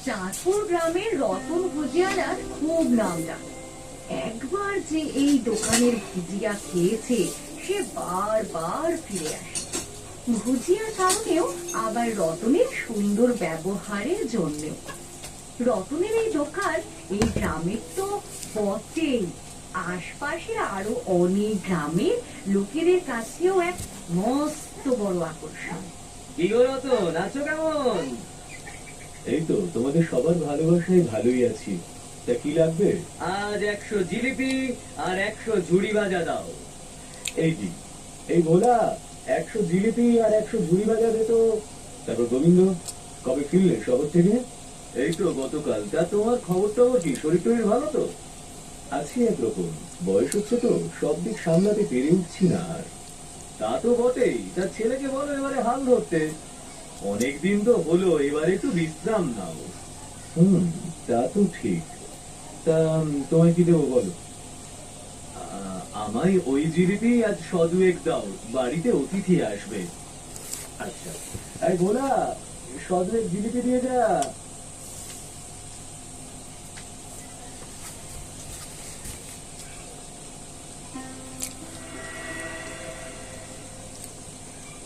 চাঁদপুর গ্রামের রতন ভুজিয়ালার খুব নামডাক। একবার যে এই দোকানের ভুজিয়া খেয়েছে সে বারবার ফিরে আসে। ভুজিয়ার কারণেও আবার রতনের সুন্দর ব্যবহারের জন্যেও। রতনের এই দোকান এই গ্রামের তো বটেই, আশপাশের আরো অনেক গ্রামের লোকেদের কাছেও এক মস্ত বড় আকর্ষণ। কি গো রতন, আছো কেমন? এই তো তোমাদের সবার ভালোবাসায় ভালোই আছি। তা কি লাগবে? আজ 100 জিলিপি আর 100 ঝুড়ি ভাজা দাও। এই জি, এই ভোলা 100 জিলিপি আর 100 ঝুড়ি ভাজা দে তো। তারপর গোবিন্দ, কবে ফিরলে শহর থেকে? এই তো গতকাল। তা তোমার খবর টবর কি? শরীর টরীর ভালো তো? আছি একরকম, বয়স হচ্ছে তো সব দিক সামলাতে পেরে উঠছি না আর। তা তো বটেই। তার ছেলেকে বলো এবারে হাল ধরতে। অনেকদিন তো হলো, এবারে একটু বিশ্রাম নাও। তা তো ঠিক। তা তোমায় কি দেবো বলো? আমায় ওই জিলিপি আজ 100 দাও, বাড়িতে অতিথি আসবে। আচ্ছা, এই ভোলা 100 জিলিপি দিয়ে যা।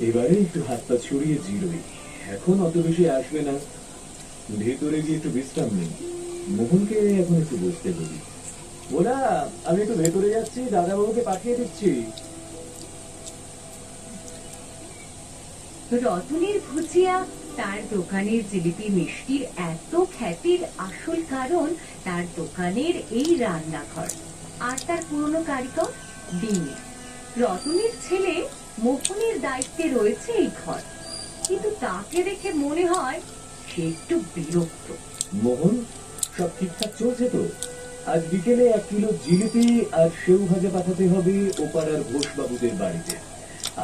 এবারে একটু হাত পা ছড়িয়ে জিরোই, এখন অত বেশি আসবে না। ভেতরে গিয়ে একটু বিশ্রাম নেই। মোহনকে এখন একটু বসতে বলি। ওরা, আমি একটু ভেতরে যাচ্ছি, দাদাবাবুকে পাঠিয়ে দিচ্ছি। রতনের ভুজিয়া তার দোকানের জিলিপি মিষ্টির এত খ্যাতির আসল কারণ তার দোকানের এই রান্নাঘর আর তার পুরনো কারিগর দিনে। রতনের ছেলে মোহনের দায়িত্বে রয়েছে এই ঘর, কিন্তু তাকে দেখে মনে হয় সে একটু বিরক্ত। মোহন, সব ঠিকঠাক চলছে তো? আজ বিকেলে 1 কিলো জিলিপি আর সেউ ভাজা পাঠাতে হবে ওপাড়ার ঘোষবাবুদের বাড়িতে,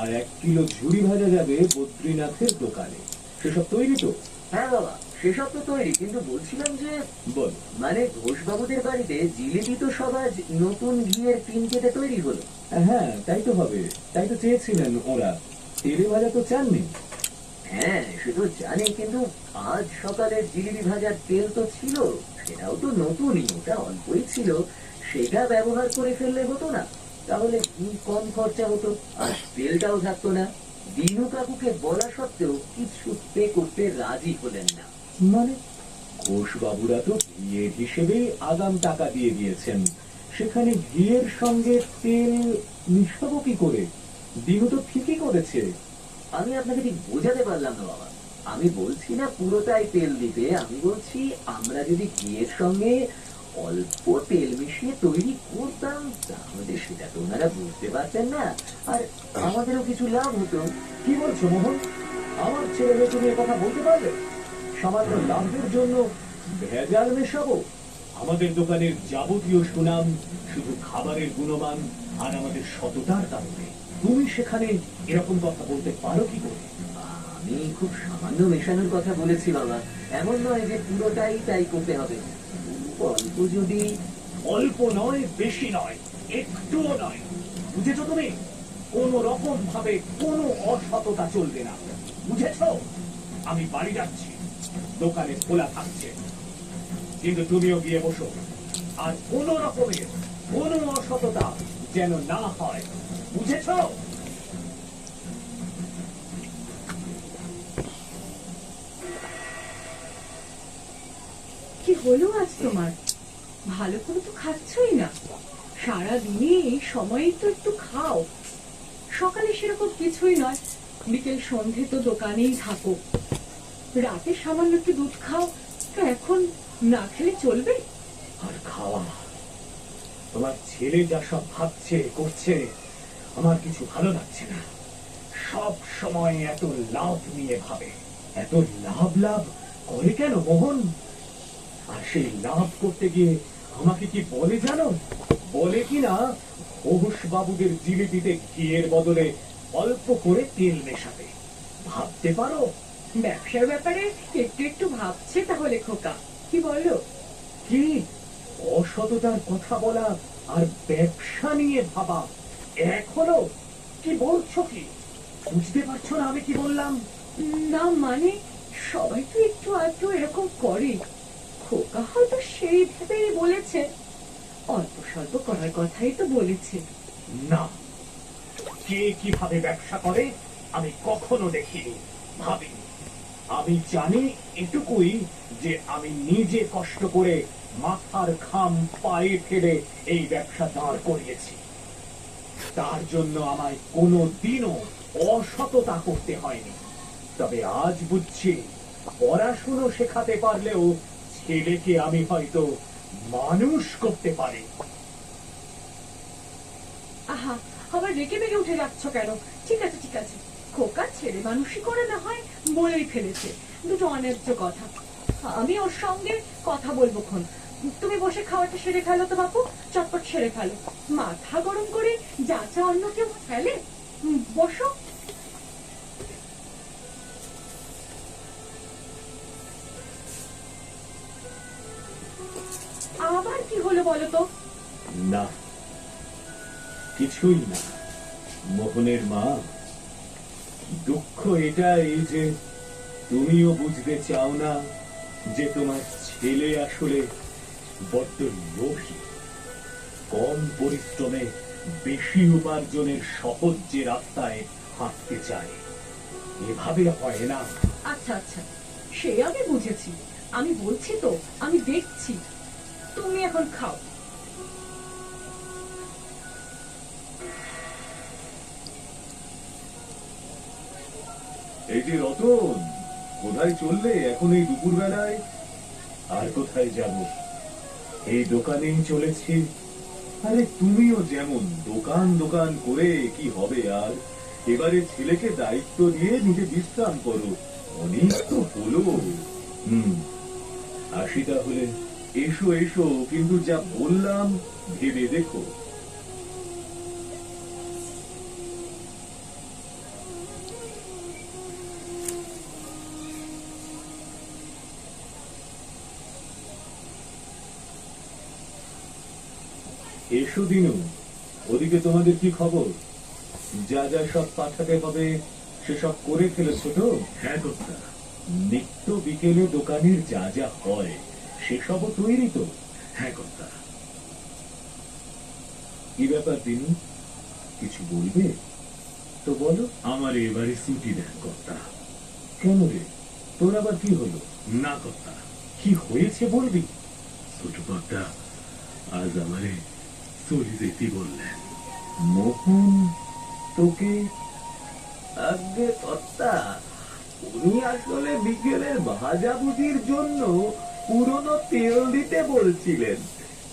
আর 1 কিলো ঝুড়ি ভাজা যাবে বদ্রীনাথের দোকানে। সেসব তৈরি তো? হ্যাঁ বাবা, সেসব তো তৈরি, কিন্তু বলছিলাম যে বল। মানে ঘোষবাবুদের বাড়িতে জিলিপি তো সব আজ নতুন ঘিয়ের টিন কেটে তৈরি হলো। হ্যাঁ, তাই তো হবে, তাই তো চেয়েছিলেন ওরা। তেলে ভাজা তো চাননি? হ্যাঁ সে তো জানি, কিন্তু আজ সকালের জিলিপি ভাজার তেল তো ছিল, সেটাও তো নতুনই, ওটা অল্পই ছিল, সেটা ব্যবহার করে ফেললে হতো না? তাহলে কম খরচা হতো আর তেলটাও থাকতো না। দিনু কাকুকে বলা সত্ত্বেও কিছুতে করতে রাজি হলেন না। মানে ঘোষবাবুরা তো ঘিয়ের হিসেবেই আগাম টাকা দিয়ে দিয়েছেন, সেখানে ঘিয়ের সঙ্গে তেল মিশাবো কি করে? দিনু তো ঠিকই করেছে। আমি আপনাকে ঠিক বোঝাতে পারলাম না বাবা। আমি বলছি না পুরোটাই তেল দিতে, আমি বলছি আমরা যদি ঘিয়ের সঙ্গে অল্প তেল মিশিয়ে তৈরি করতাম তাহলে সেটা তো ওনারা বুঝতে পারতেন না, আর আমাদেরও কিছু লাভ হতো। কি বলছো মোহন? আমার ছেলে তুমি কথা বলতে পারলে? সামান্য লাভের জন্য ভেজাল মেশাবো? আমাদের দোকানের যাবতীয় সুনাম শুধু খাবারের গুণমান আর আমাদের সততার কারণে। তুমি সেখানে এরকম কথা বলতে পারো কি করে? আমি খুব সামান্য মেশানোর কথা বলেছি বাবা, এমন নয় যে পুরোটাই তাই করতে হবে। অল্প যদি। অল্প নয়, বেশি নয়, একটুও নয়। বুঝেছো তুমি? কোন রকম ভাবে কোনো অসততা চলবে না, বুঝেছো? আমি বাড়ি যাচ্ছি, দোকানে খোলা থাকছে, কিন্তু তুমিও গিয়ে বসো। আর কোন রকমের কোনো অসততা যেন না হয়, বুঝেছো? কি হলো আজ তোমার? ভালো করে তো খাচ্ছই না। সারাদিনে এই সময়ে তো একটু খাও। সকালে সেরকম কিছুই নয়, বিকেল সন্ধে তো দোকানেই থাকো। রাতে সামান্য একটু দুধ খাও, তো এখন না খেলে চলবে? আর খাওয়া, তোমার ছেলে যা সব ভাবছে করছে, আমার কিছু ভালো লাগছে না। সব সময় এত লাভ নিয়ে ভাবে। এত লাভ লাভ করে কেন মোহন? আর সেই লাভ করতে গিয়ে আমাকে কি বলে জানো? বলে কিনা ঘোষ বাবুদের জিলিপিতে ঘিয়ের বদলে অল্প করে তেল মেশাতে। ভাবতে পারো? ব্যবসার ব্যাপারে একটু একটু ভাবছে তাহলে খোকা, কি বলো? কি অসততার কথা বলা আর ব্যবসা নিয়ে ভাবা এক হলো? কি বলছো কি? বুঝতে পারছো না আমি কি বললাম? না মানে সবাই তো একটু আধটু এরকম করে, খোকা হয়তো সেই ভেবেই বলেছে, অল্প স্বল্প করার কথাই তো বলেছে। না, কে কিভাবে ব্যবসা করে আমি কখনো দেখিনি, ভাবিনি। আমি জানি এটুকুই যে আমি নিজে কষ্ট করে মাথার ঘাম পায়ে ফেলে এই ব্যবসা দাঁড় করিয়েছি। তার জন্য আমায় কোনো দিনও অসততা করতে হয়নি। তবে আজ বুঝছি, পড়াশুনো শেখাতে পারলেও ছেলেকে আমি হয়তো মানুষ করতে পারি। আহা, আবার রেগে মেগে উঠে যাচ্ছ কেন? ঠিক আছে ঠিক আছে, খোকা ছেলে মানুষই করে না হয় বলেই ফেলেছে, দুটো অন্যায্য কথা। আমি ওর সঙ্গে কথা বলবো খন। তুমি বসে খাওয়াটা সেরে ফেলো তো বাপু, চটপট সেরে ফেলো। মাথা গরম করে যা যা অন্য কেউ ফেলে। বসো। আবার কি হলো বলো তো? না, কিছুই না মোহনের মা। দুঃখ এটাই যে তুমিও বুঝতে চাও না যে তোমার ছেলে আসলে বড্ড লোভী। কম পরিশ্রমে বেশি উপার্জনের সহজ যে রাস্তায় হাঁটতে চায়। এভাবে হয় না। আচ্ছা আচ্ছা, সে আমি বুঝেছি। আমি বলছি তো, আমি দেখছি। তুমি এখন খাও। এই যে রতন, কোথায় চললে এখন এই দুপুর বেলায়? আর কোথায় যাব, এই দোকানেই চলেছি। আরে তুমিও যেমন দোকান দোকান করে কি হবে আর? এবারে ছেলেকে দায়িত্ব দিয়ে নিজে বিশ্রাম করো, অনেক তো হলো। আসি তাহলে। এসো এসো, কিন্তু যা বললাম ভেবে দেখো। এসো দিনু, ওদিকে তোমাদের কি খবর? যা যা সব পাঠাতে হবে সেসব করে ফেলেছো তো? হ্যাঁ কর্তা, নিত্য বিকেলে দোকানের যা যা হয় সেসবও তৈরি তো? হ্যাঁ কর্তা। কি ব্যাপার দিনু, কিছু বলবে তো বলো। আমার এবারে ছুটি দেন কর্তা। কেন রে, তোর আবার কি হলো? না কর্তা, কি হয়েছে বলবি। ছোট কর্তা আজ আমারে চলে যেতে বললেন। মোহন তোকে? আগে কর্তা, উনি আসলে বিকেলের ভাজাভুজির জন্য পুরনো তেল দিতে বলছিলেন,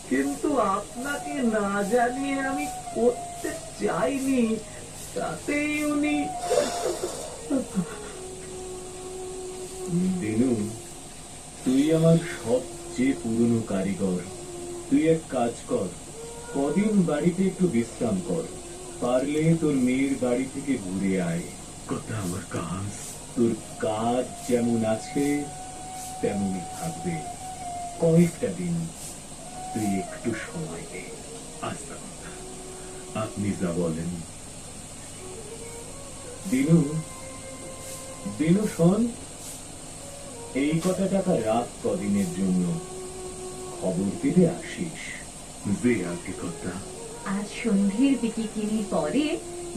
কিন্তু আপনাকে না জানিয়ে আমি করতে চাইনি, তাতেই উনি। দিনু, তুই আমার সবচেয়ে পুরনো কারিগর। তুই এক কাজ কর, কদিন বাড়িতে একটু বিশ্রাম কর। পারলে তোর মেয়ের বাড়ি থেকে ঘুরে আয়। কথা আমার কাজ। তোর কাজ যেমন আছে তেমনই থাকবে কয়েকটা দিন। তুই একটু সময় দে। আচ্ছা কথা, আপনি যা বলেন। দিনু, দিনু শোন, এই কটা টাকা রাত কদিনের জন্য, খবর দিলে আসিস। যে আগে কথা। আজ সন্ধ্যের বিকিকিনির পরে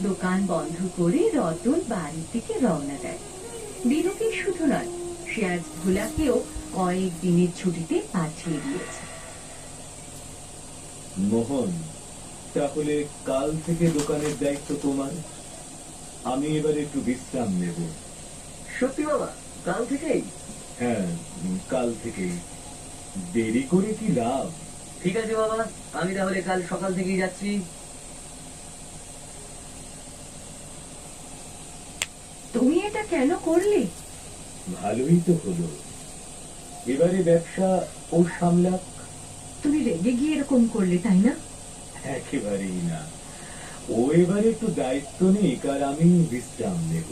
দোকান বন্ধ করে রতন বাড়ি থেকে রওনা দেয়। দিনুকে শুধু নয়, সে আজ ভোলাকেও কয়েক দিনের ছুটিতে পাঠিয়ে দিয়েছে। মোহন, তাহলে কাল থেকে দোকানের দায়িত্ব তোমার। আমি এবার একটু বিশ্রাম নেব। সত্যি বাবা, কাল থেকেই? হ্যাঁ, কাল থেকেই। দেরি করে কি লাভ? ঠিক আছে বাবা, আমি তাহলে কাল সকাল থেকেই যাচ্ছি। তুমি এটা কেন করলে? ভালোই তো হলো, এবারে ব্যবসা ও সামলাক। তুমি রেগে গিয়ে এরকম করলে, তাই না? একেবারেই না, ও এবারে একটু দায়িত্ব নিক আর আমি বিশ্রাম নেব।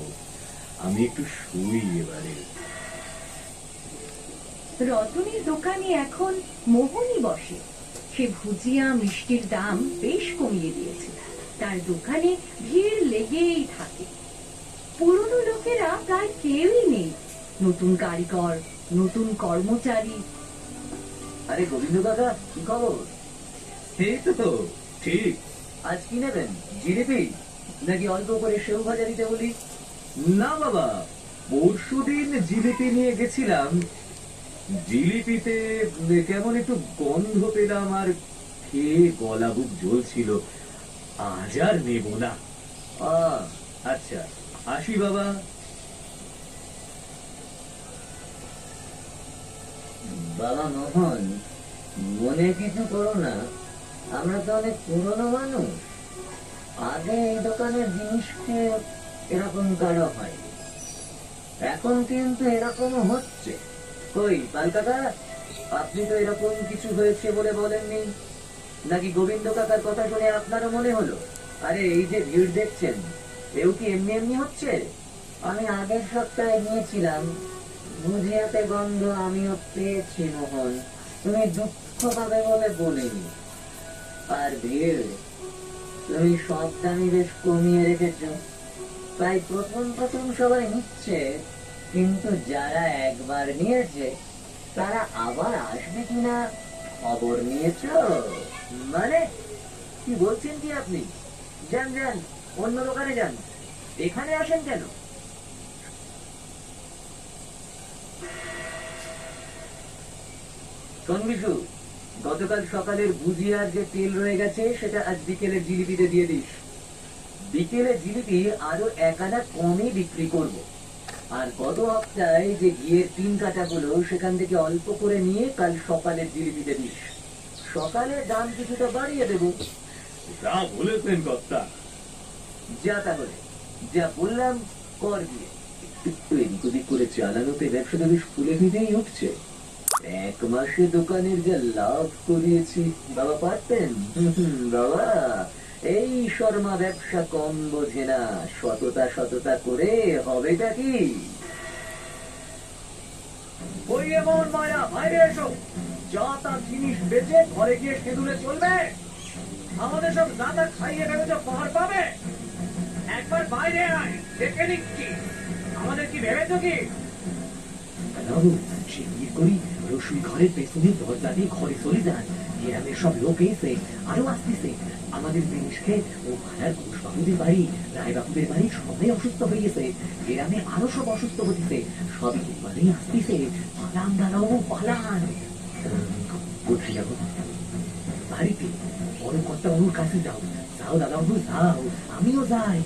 আমি একটু শুই এবারে। রতনের দোকানে এখন মোহনই বসে। সে ভুজিয়া মিষ্টির দাম বেশ কমিয়ে দিয়েছে। তার দোকানে ভিড় লেগেই থাকে। পুরনো লোকেরা প্রায় কেউই নেই, নতুন কারিগর, নতুন কর্মচারী। আরে গোবিন্দ কাকা, কি খবর? এই তো ঠিক। আজ কি নেবেন, জিলিপি নাকি অল্প করে সেউ ভাজা দিতে বলি? না বাবা, পরশুদিন জিলিপি নিয়ে গেছিলাম, জিলিপিতে কেমন একটু গন্ধ পেলাম আর খেয়ে গলা বুক জ্বলছিল। আজ আর নেব না। আচ্ছা, আসি বাবা। বাবা মোহন, মনে কিছু করো না, আমরা তো অনেক পুরনো মানুষ। আগে এই দোকানের জিনিস খেয়ে এরকম কারো হয়, এখন কিন্তু এরকম হচ্ছে। কই পাল কাকা, আপনি তো এরকম কিছু হয়েছে বলে বলেননি, নাকি গোবিন্দ কাকার কথা শুনে আপনারও মনে হলো? আরে এই যে ভিড় দেখছেন, এও কি এমনি এমনি হচ্ছে? আমি আগের সপ্তাহে গিয়েছিলাম, ভুজিয়াতে গন্ধ আমিও পেয়েছি মোহন, তুমি দুঃখ পাবে বলে বলিনি। আর ভিড়, তুমি সব দামি বেশ কমিয়ে রেখেছ, তাই প্রথম প্রথম সবাই নিচ্ছে, কিন্তু যারা একবার নিয়েছে তারা আবার আসবে কিনা খবর নিয়েছ? মানে কি বলছেন কি আপনি? যান যান, অন্য দোকানে যান, এখানে আসেন কেন? শোন বিশু, গতকাল সকালের ভুজিয়ার যে তেল রয়ে গেছে সেটা আজ বিকেলের জিলিপিতে দিয়ে দিস। বিকেলে জিলিপি আরো এক আনা কমে বিক্রি করব। আর গত হপ্তায় যে ঘিয়ের 3 কাটা গুলো সেখান থেকে অল্প করে নিয়ে কাল সকালের জিলিপিতে দিস। সকালে দাম কিছুটা বাড়িয়ে দেব। যা বলেছেন কর্তা। যা তাহলে, যা বললাম কর গিয়ে। একটু এদিক ওদিক করে চালানোতে ব্যবসাটা বেশ ফুলে ফিটেই উঠছে। 1 মাসে দোকানের যা লাভ করিয়েছি, বাবা পারতেন? বাবা, এই শর্মা ব্যবসা কম বোঝে না, সততা সততা করে হবেটা কি? ওই এমন মায়া, বাইরে এসো। যা তার জিনিস বেচে ঘরে গিয়ে সেদুলে চলবে। আমাদের সব দাদা খাইয়ে ভেবেছে পাহাড় পাবে। একবার বাইরে আয়, দেখে নিচ্ছি আমাদের কি ভেবেছ কি। বাবু, শিগগির করি রসুই ঘরের পেছনে দরজা দিয়ে ঘরে চলে যান। গ্রামের সব লোক এসে আরো আসতেছে। আমাদের জিনিসকে ও ভাড়ার ঘোষবাবুদের বাড়ি, রায়বাবুদের বাড়ি সবাই অসুস্থ হয়ে গেছে। গ্রামে আরো সব অসুস্থ হচ্ছে, সবই মানে আসতেছে। পালান দাঁড়াও, পালান। কোথায় যাবো? বাড়িতে বড় কর্তা বাবুর কাছে যাও। যাও দাদাবাবু, যাও, আমিও যাই।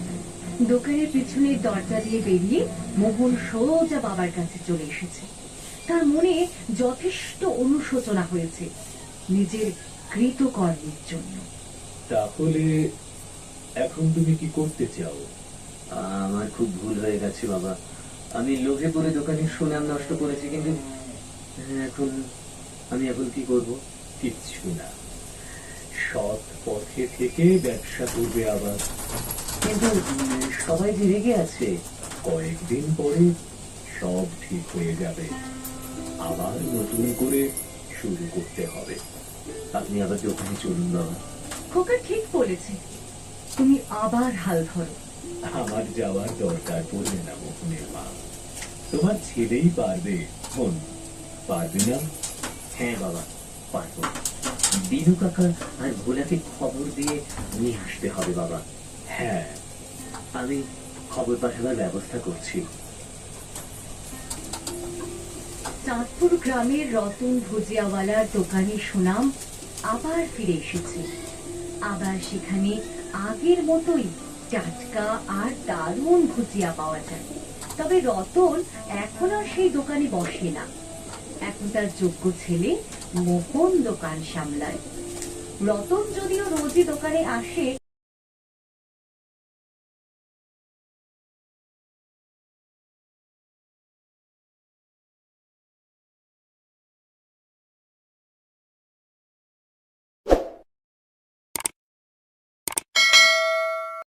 দোকানের পিছনের দরজা দিয়ে বেরিয়ে মোহন সোজা বাবার কাছে চলে এসেছে। তার মনে যথেষ্ট অনুশোচনা হয়েছে নিজের কৃতকর্মের জন্য। তাহলে এখন তুমি কি করতে চাও? আমার খুব ভুল হয়ে গেছে বাবা, আমি লোভে পড়ে দোকানের সুনাম নষ্ট করেছি, কিন্তু এখন আমি কি করব? কিচ্ছু না, সৎ পথে থেকে ব্যবসা করবে আবার। কিন্তু সবাই যে রেগে আছে। কয়েকদিন পরে সব ঠিক হয়ে যাবে, আবার নতুন করে শুরু করতে হবে। আপনি আবার দোকানে চলুন বাবা। খোকা ঠিক বলেছে, তুমি আবার হাল ধরো। আমার যাওয়ার দরকার পড়বে না মোহনের মা, তোমার ছেলেই পারবে। মন পারবে না? হ্যাঁ বাবা, পারবো। বিনু কাকা আর ভোলাকে খবর দিয়ে নিয়ে আসতে হবে বাবা। হ্যাঁ, আমি খবর পাঠাবার ব্যবস্থা করছি। চাঁদপুর গ্রামের রতন ভুজিয়াওয়ালার দোকানের সুনাম আবার ফিরে এসেছে। আবার সেখানে আগের মতোই টাটকা আর দারুণ ভুজিয়া পাওয়া যায়। তবে রতন এখন আর সেই দোকানে বসে না, এখন তার যোগ্য ছেলে মোহন দোকান সামলায়। রতন যদিও রোজই দোকানে আসে,